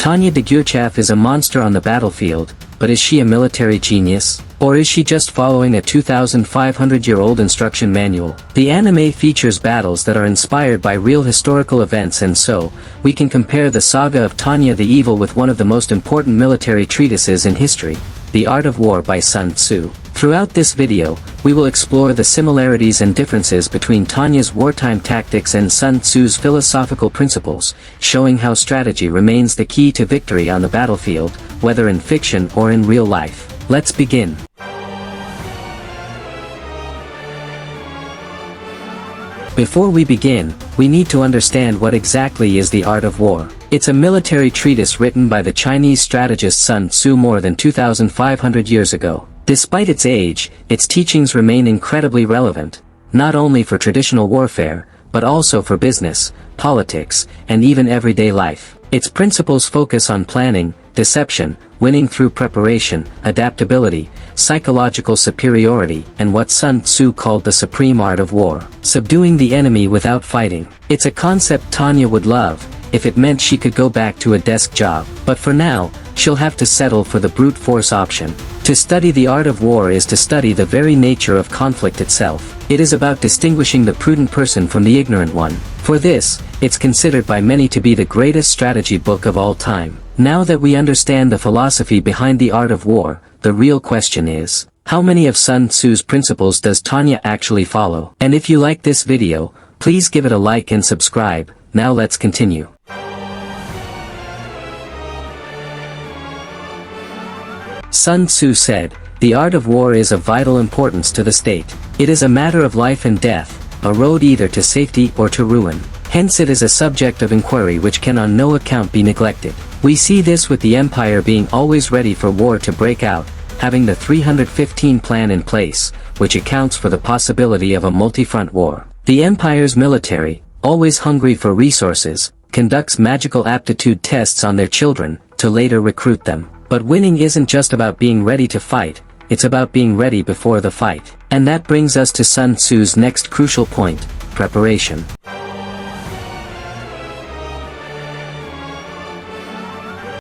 Tanya Degurechaff is a monster on the battlefield, but is she a military genius? Or is she just following a 2,500-year-old instruction manual? The anime features battles that are inspired by real historical events, and so, we can compare the Saga of Tanya the Evil with one of the most important military treatises in history, The Art of War by Sun Tzu. Throughout this video, we will explore the similarities and differences between Tanya's wartime tactics and Sun Tzu's philosophical principles, showing how strategy remains the key to victory on the battlefield, whether in fiction or in real life. Let's begin. Before we begin, we need to understand what exactly is the art of war. It's a military treatise written by the Chinese strategist Sun Tzu more than 2,500 years ago. Despite its age, its teachings remain incredibly relevant, not only for traditional warfare, but also for business, politics, and even everyday life. Its principles focus on planning, deception, winning through preparation, adaptability, psychological superiority, and what Sun Tzu called the supreme art of war, subduing the enemy without fighting. It's a concept Tanya would love, if it meant she could go back to a desk job. But for now, she'll have to settle for the brute force option. To study the art of war is to study the very nature of conflict itself. It is about distinguishing the prudent person from the ignorant one. For this, it's considered by many to be the greatest strategy book of all time. Now that we understand the philosophy behind the art of war, the real question is, how many of Sun Tzu's principles does Tanya actually follow? And if you like this video, please give it a like and subscribe. Now let's continue. Sun Tzu said, "The art of war is of vital importance to the state. It is a matter of life and death, a road either to safety or to ruin. Hence it is a subject of inquiry which can on no account be neglected." We see this with the empire being always ready for war to break out, having the 315 plan in place, which accounts for the possibility of a multi-front war. The empire's military, always hungry for resources, conducts magical aptitude tests on their children, to later recruit them. But winning isn't just about being ready to fight, it's about being ready before the fight. And that brings us to Sun Tzu's next crucial point, preparation.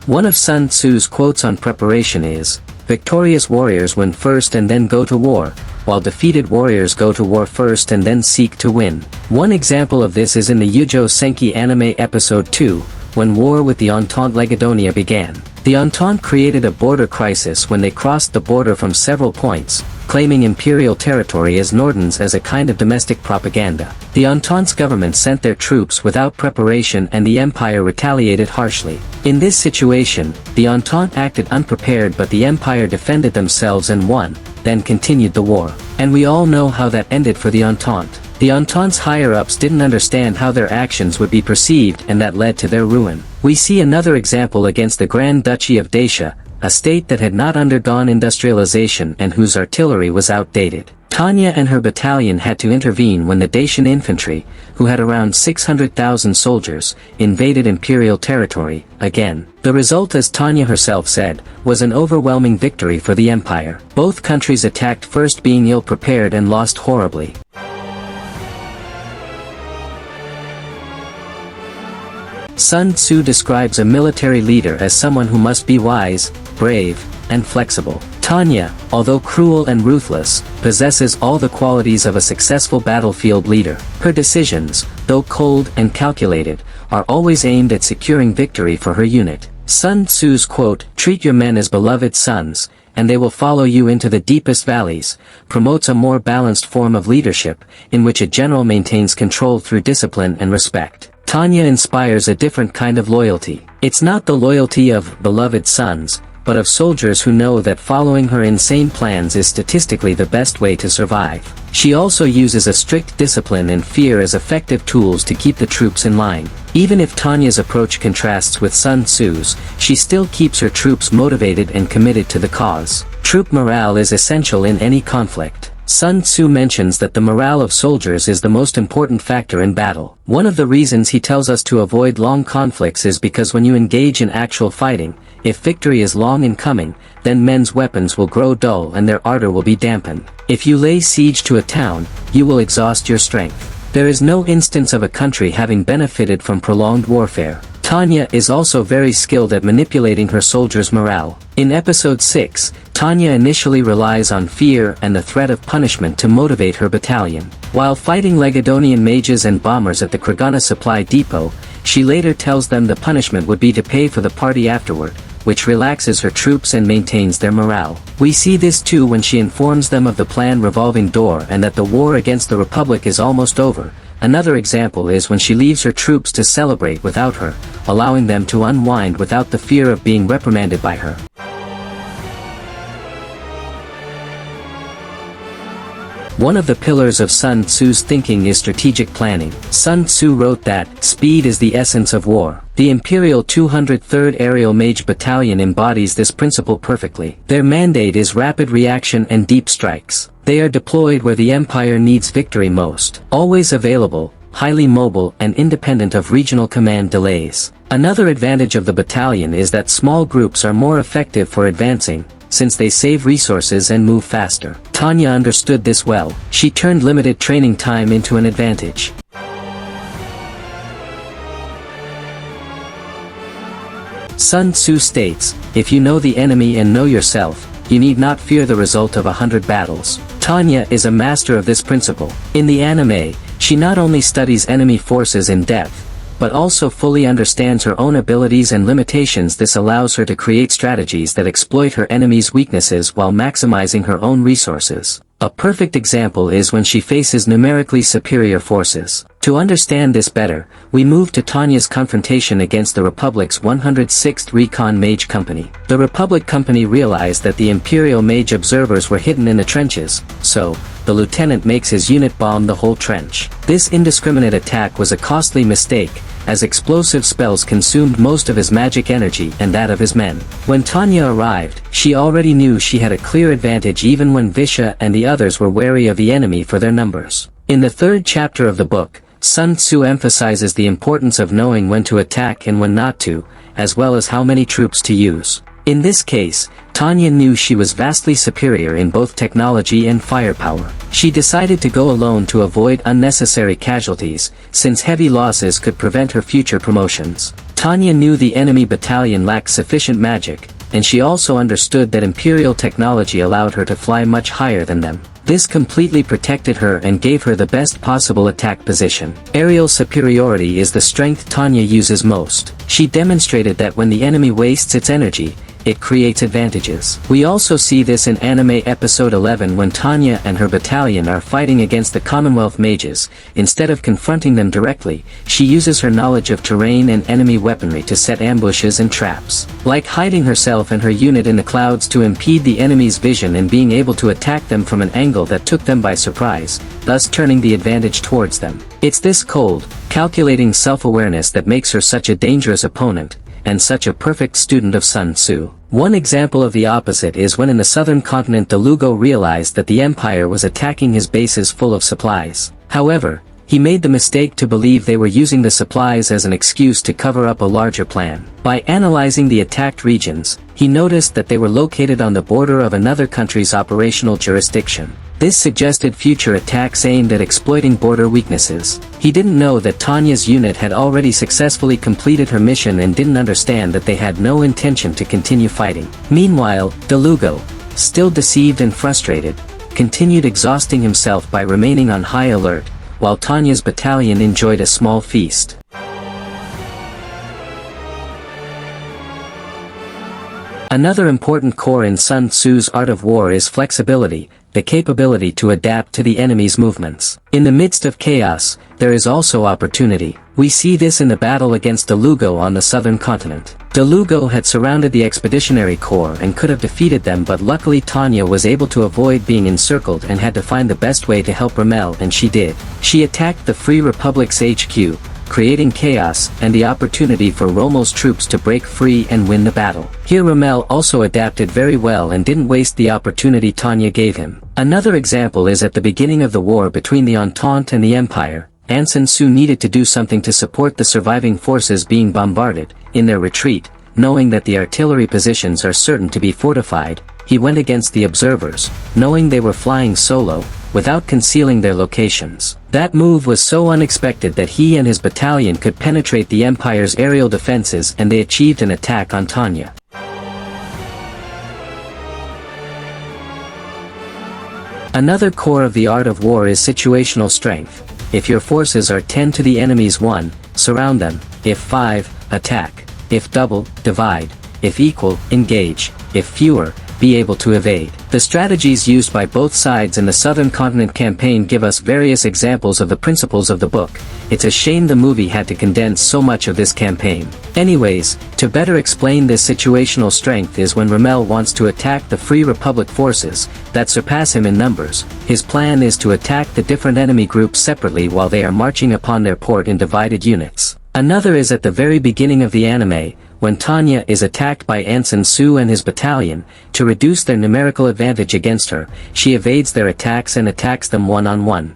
One of Sun Tzu's quotes on preparation is, "Victorious warriors win first and then go to war, while defeated warriors go to war first and then seek to win." One example of this is in the Youjo Senki anime episode 2, when war with the Entente Legadonia began. The Entente created a border crisis when they crossed the border from several points, claiming imperial territory as Nordens as a kind of domestic propaganda. The Entente's government sent their troops without preparation and the empire retaliated harshly. In this situation, the Entente acted unprepared, but the empire defended themselves and won, then continued the war. And we all know how that ended for the Entente. The Entente's higher-ups didn't understand how their actions would be perceived, and that led to their ruin. We see another example against the Grand Duchy of Dacia, a state that had not undergone industrialization and whose artillery was outdated. Tanya and her battalion had to intervene when the Dacian infantry, who had around 600,000 soldiers, invaded imperial territory, again. The result, as Tanya herself said, was an overwhelming victory for the empire. Both countries attacked first, being ill-prepared, and lost horribly. Sun Tzu describes a military leader as someone who must be wise, brave, and flexible. Tanya, although cruel and ruthless, possesses all the qualities of a successful battlefield leader. Her decisions, though cold and calculated, are always aimed at securing victory for her unit. Sun Tzu's quote, "Treat your men as beloved sons, and they will follow you into the deepest valleys," promotes a more balanced form of leadership, in which a general maintains control through discipline and respect. Tanya inspires a different kind of loyalty. It's not the loyalty of beloved sons, but of soldiers who know that following her insane plans is statistically the best way to survive. She also uses a strict discipline and fear as effective tools to keep the troops in line. Even if Tanya's approach contrasts with Sun Tzu's, she still keeps her troops motivated and committed to the cause. Troop morale is essential in any conflict. Sun Tzu mentions that the morale of soldiers is the most important factor in battle. One of the reasons he tells us to avoid long conflicts is because when you engage in actual fighting, if victory is long in coming, then men's weapons will grow dull and their ardor will be dampened. If you lay siege to a town, you will exhaust your strength. There is no instance of a country having benefited from prolonged warfare. Tanya is also very skilled at manipulating her soldiers' morale. In episode 6, Tanya initially relies on fear and the threat of punishment to motivate her battalion. While fighting Legadonian mages and bombers at the Kragana supply depot, she later tells them the punishment would be to pay for the party afterward, which relaxes her troops and maintains their morale. We see this too when she informs them of the planned revolving door and that the war against the Republic is almost over. Another example is when she leaves her troops to celebrate without her, allowing them to unwind without the fear of being reprimanded by her. One of the pillars of Sun Tzu's thinking is strategic planning. Sun Tzu wrote that, "Speed is the essence of war." The Imperial 203rd Aerial Mage Battalion embodies this principle perfectly. Their mandate is rapid reaction and deep strikes. They are deployed where the Empire needs victory most. Always available, highly mobile and independent of regional command delays. Another advantage of the battalion is that small groups are more effective for advancing, since they save resources and move faster. Tanya understood this well. She turned limited training time into an advantage. Sun Tzu states, "If you know the enemy and know yourself, you need not fear the result of 100 battles." Tanya is a master of this principle. In the anime, she not only studies enemy forces in depth, but also fully understands her own abilities and limitations. This allows her to create strategies that exploit her enemy's weaknesses while maximizing her own resources. A perfect example is when she faces numerically superior forces. To understand this better, we move to Tanya's confrontation against the Republic's 106th Recon Mage Company. The Republic Company realized that the Imperial Mage observers were hidden in the trenches, so, the lieutenant makes his unit bomb the whole trench. This indiscriminate attack was a costly mistake, as explosive spells consumed most of his magic energy and that of his men. When Tanya arrived, she already knew she had a clear advantage even when Visha and the others were wary of the enemy for their numbers. In the third chapter of the book, Sun Tzu emphasizes the importance of knowing when to attack and when not to, as well as how many troops to use. In this case, Tanya knew she was vastly superior in both technology and firepower. She decided to go alone to avoid unnecessary casualties, since heavy losses could prevent her future promotions. Tanya knew the enemy battalion lacked sufficient magic, and she also understood that Imperial technology allowed her to fly much higher than them. This completely protected her and gave her the best possible attack position. Aerial superiority is the strength Tanya uses most. She demonstrated that when the enemy wastes its energy, it creates advantages. We also see this in anime episode 11 when Tanya and her battalion are fighting against the Commonwealth mages. Instead of confronting them directly, she uses her knowledge of terrain and enemy weaponry to set ambushes and traps. Like hiding herself and her unit in the clouds to impede the enemy's vision and being able to attack them from an angle that took them by surprise, thus turning the advantage towards them. It's this cold, calculating self-awareness that makes her such a dangerous opponent, and such a perfect student of Sun Tzu. One example of the opposite is when in the southern continent Delugo realized that the Empire was attacking his bases full of supplies. However, he made the mistake to believe they were using the supplies as an excuse to cover up a larger plan. By analyzing the attacked regions, he noticed that they were located on the border of another country's operational jurisdiction. This suggested future attacks aimed at exploiting border weaknesses. He didn't know that Tanya's unit had already successfully completed her mission and didn't understand that they had no intention to continue fighting. Meanwhile, Delugo, still deceived and frustrated, continued exhausting himself by remaining on high alert, while Tanya's battalion enjoyed a small feast. Another important core in Sun Tzu's art of war is flexibility, the capability to adapt to the enemy's movements. In the midst of chaos, there is also opportunity. We see this in the battle against Delugo on the southern continent. Delugo had surrounded the Expeditionary Corps and could have defeated them, but luckily Tanya was able to avoid being encircled and had to find the best way to help Rommel, and she did. She attacked the Free Republic's HQ, creating chaos and the opportunity for Rommel's troops to break free and win the battle. Here Rommel also adapted very well and didn't waste the opportunity Tanya gave him. Another example is at the beginning of the war between the Entente and the Empire. Sun Tzu needed to do something to support the surviving forces being bombarded. In their retreat, knowing that the artillery positions are certain to be fortified, he went against the observers, knowing they were flying solo, without concealing their locations. That move was so unexpected that he and his battalion could penetrate the Empire's aerial defenses and they achieved an attack on Tanya. Another core of the art of war is situational strength. If your forces are 10 to the enemy's 1, surround them. If 5, attack. If double, divide. If equal, engage. If fewer, be able to evade. The strategies used by both sides in the Southern Continent campaign give us various examples of the principles of the book. It's a shame the movie had to condense so much of this campaign. Anyways, to better explain this situational strength is when Rommel wants to attack the Free Republic forces that surpass him in numbers. His plan is to attack the different enemy groups separately while they are marching upon their port in divided units. Another is at the very beginning of the anime, when Tanya is attacked by Sun Tzu and his battalion. To reduce their numerical advantage against her, she evades their attacks and attacks them one-on-one.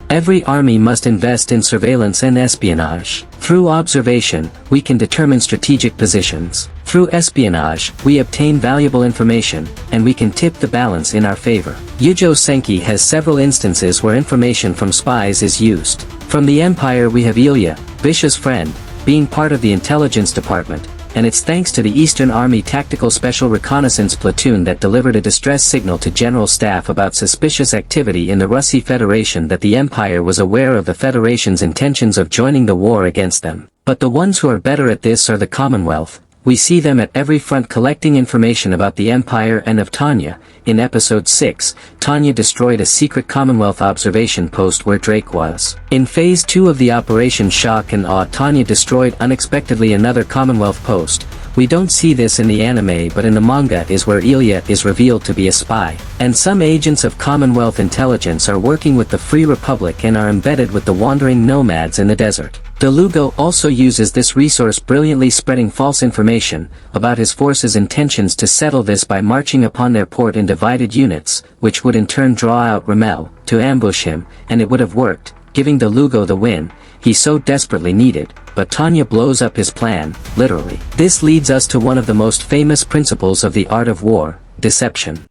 Every army must invest in surveillance and espionage. Through observation, we can determine strategic positions. Through espionage, we obtain valuable information, and we can tip the balance in our favor. Youjo Senki has several instances where information from spies is used. From the Empire we have Ilya, Vish's friend, being part of the intelligence department, and it's thanks to the Eastern Army Tactical Special Reconnaissance Platoon that delivered a distress signal to General Staff about suspicious activity in the Russi Federation that the Empire was aware of the Federation's intentions of joining the war against them. But the ones who are better at this are the Commonwealth. We see them at every front collecting information about the Empire and of Tanya. In Episode 6, Tanya destroyed a secret Commonwealth observation post where Drake was. In Phase 2 of the Operation Shock and Awe, Tanya destroyed unexpectedly another Commonwealth post. We don't see this in the anime, but in the manga is where Ilya is revealed to be a spy. And some agents of Commonwealth intelligence are working with the Free Republic and are embedded with the wandering nomads in the desert. Delugo also uses this resource, brilliantly spreading false information about his forces' intentions to settle this by marching upon their port in divided units, which would in turn draw out Rommel to ambush him, and it would have worked, giving Delugo the win he so desperately needed, but Tanya blows up his plan, literally. This leads us to one of the most famous principles of the art of war, deception.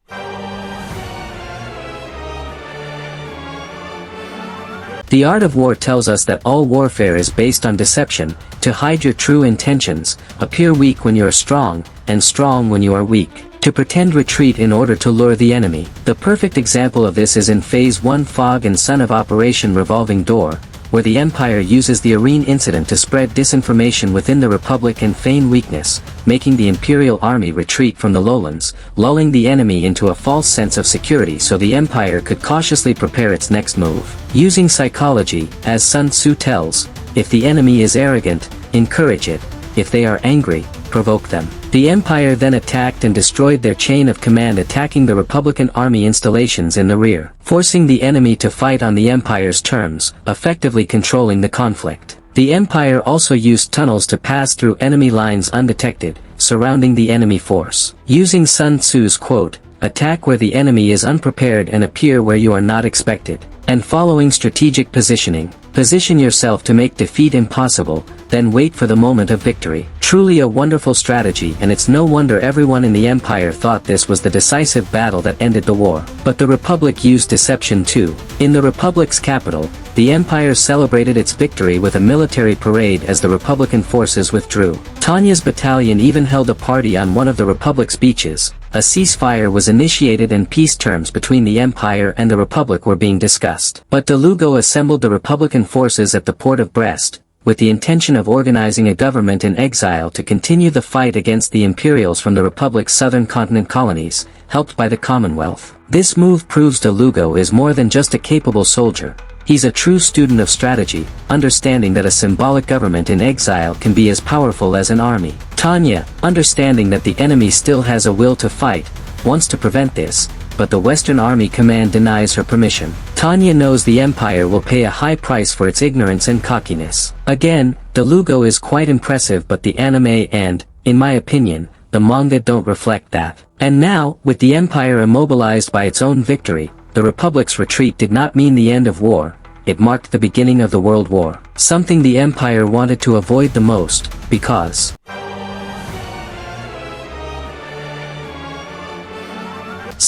The art of war tells us that all warfare is based on deception, to hide your true intentions, appear weak when you are strong, and strong when you are weak, to pretend retreat in order to lure the enemy. The perfect example of this is in Phase 1 Fog and Sun of Operation Revolving Door, where the Empire uses the Arene incident to spread disinformation within the Republic and feign weakness, making the Imperial Army retreat from the lowlands, lulling the enemy into a false sense of security so the Empire could cautiously prepare its next move. Using psychology, as Sun Tzu tells, if the enemy is arrogant, encourage it. If they are angry, provoke them. The Empire then attacked and destroyed their chain of command, attacking the Republican army installations in the rear, forcing the enemy to fight on the Empire's terms, effectively controlling the conflict. The Empire also used tunnels to pass through enemy lines undetected, surrounding the enemy force. Using Sun Tzu's quote, "Attack where the enemy is unprepared and appear where you are not expected," and following strategic positioning, position yourself to make defeat impossible, then wait for the moment of victory. Truly a wonderful strategy, and it's no wonder everyone in the Empire thought this was the decisive battle that ended the war. But the Republic used deception too. In the Republic's capital, the Empire celebrated its victory with a military parade as the Republican forces withdrew. Tanya's battalion even held a party on one of the Republic's beaches. A ceasefire was initiated and peace terms between the Empire and the Republic were being discussed. But Delugo assembled the Republican forces at the port of Brest, with the intention of organizing a government in exile to continue the fight against the Imperials from the Republic's southern continent colonies, helped by the Commonwealth. This move proves Delugo is more than just a capable soldier. He's a true student of strategy, understanding that a symbolic government in exile can be as powerful as an army. Tanya, understanding that the enemy still has a will to fight, wants to prevent this, but the Western Army Command denies her permission. Tanya knows the Empire will pay a high price for its ignorance and cockiness. Again, Delugo is quite impressive, but the anime and, in my opinion, the manga don't reflect that. And now, with the Empire immobilized by its own victory, the Republic's retreat did not mean the end of war. It marked the beginning of the World War, something the Empire wanted to avoid the most, because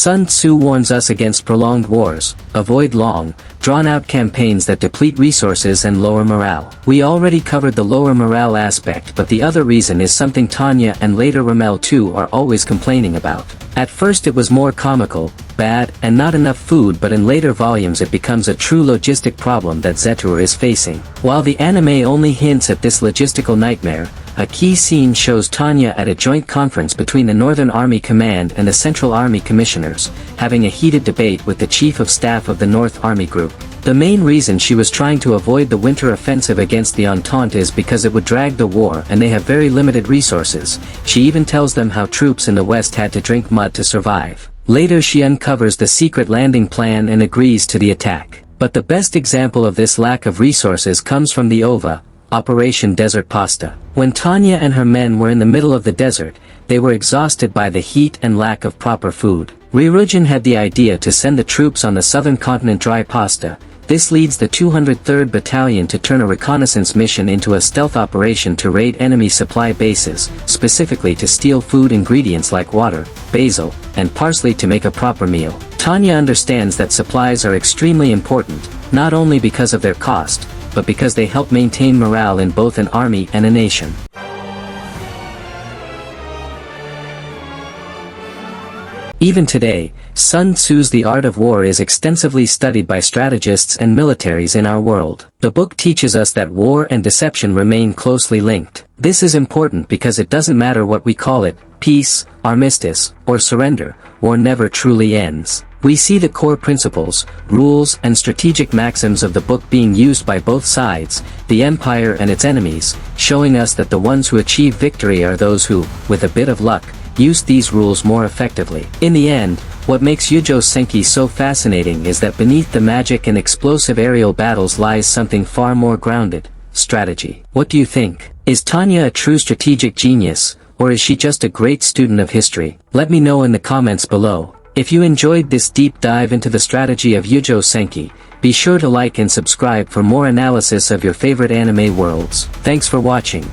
Sun Tzu warns us against prolonged wars. Avoid long, drawn-out campaigns that deplete resources and lower morale. We already covered the lower morale aspect, but the other reason is something Tanya and later Rommel too are always complaining about. At first it was more comical, bad, and not enough food, but in later volumes it becomes a true logistic problem that Zetur is facing. While the anime only hints at this logistical nightmare, a key scene shows Tanya at a joint conference between the Northern Army Command and the Central Army Commissioners, having a heated debate with the Chief of Staff of the North Army Group. The main reason she was trying to avoid the winter offensive against the Entente is because it would drag the war and they have very limited resources. She even tells them how troops in the West had to drink mud to survive. Later she uncovers the secret landing plan and agrees to the attack. But the best example of this lack of resources comes from the OVA, Operation Desert Pasta. When Tanya and her men were in the middle of the desert, they were exhausted by the heat and lack of proper food. Ryujin had the idea to send the troops on the southern continent dry pasta. This leads the 203rd Battalion to turn a reconnaissance mission into a stealth operation to raid enemy supply bases, specifically to steal food ingredients like water, basil, and parsley to make a proper meal. Tanya understands that supplies are extremely important, not only because of their cost, but because they help maintain morale in both an army and a nation. Even today, Sun Tzu's The Art of War is extensively studied by strategists and militaries in our world. The book teaches us that war and deception remain closely linked. This is important because it doesn't matter what we call it, peace, armistice, or surrender, war never truly ends. We see the core principles, rules, and strategic maxims of the book being used by both sides, the empire and its enemies, showing us that the ones who achieve victory are those who, with a bit of luck, use these rules more effectively. In the end, what makes Youjo Senki so fascinating is that beneath the magic and explosive aerial battles lies something far more grounded: strategy. What do you think? Is Tanya a true strategic genius, or is she just a great student of history? Let me know in the comments below. If you enjoyed this deep dive into the strategy of Youjo Senki, be sure to like and subscribe for more analysis of your favorite anime worlds. Thanks for watching.